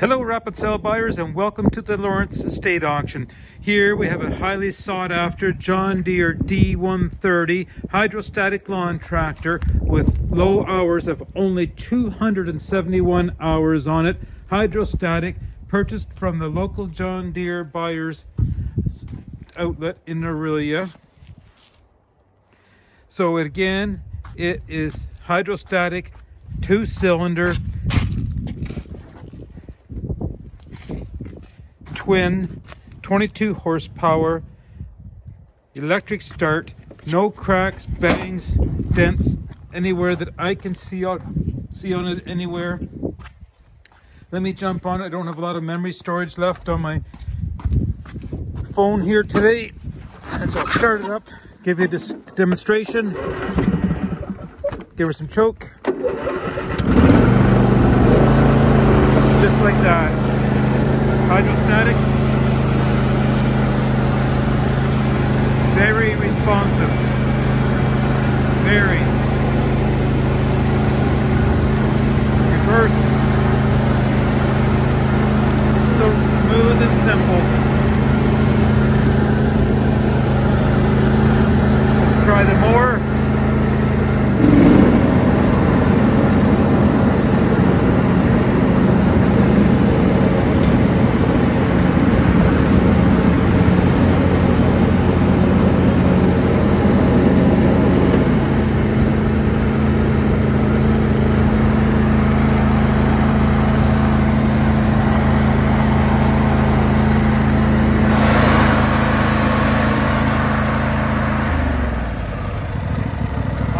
Hello rapid sale buyers and welcome to the Lawrence Estate Auction. Here we have a highly sought after John Deere D130 hydrostatic lawn tractor with low hours of only 271 hours on it. Hydrostatic, purchased from the local John Deere buyers outlet in Aurelia. So again, it is hydrostatic, 2-cylinder, twin, 22 horsepower, electric start, no cracks, bangs, dents anywhere that I can see on it anywhere. Let me jump on it. I don't have a lot of memory storage left on my phone here today, and so I'll start it up, give you this demonstration, give her some choke, just like that. Hydrostatic, very responsive, very. Reverse, so smooth and simple. Let's try the mower.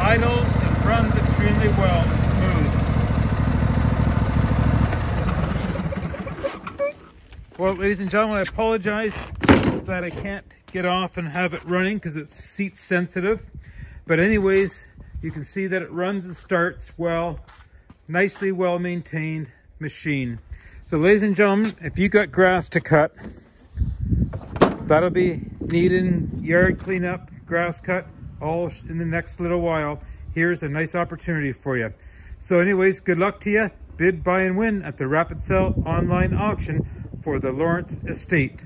Idles and runs extremely well and smooth. Well, ladies and gentlemen, I apologize that I can't get off and have it running because it's seat sensitive. But anyways, you can see that it runs and starts well, nicely well maintained machine. So ladies and gentlemen, if you got grass to cut, that'll be needing yard cleanup, grass cut, all in the next little while. Here's a nice opportunity for you. So anyways, good luck to you. Bid, buy, and win at the Rapid Sale online auction for the Lawrence Estate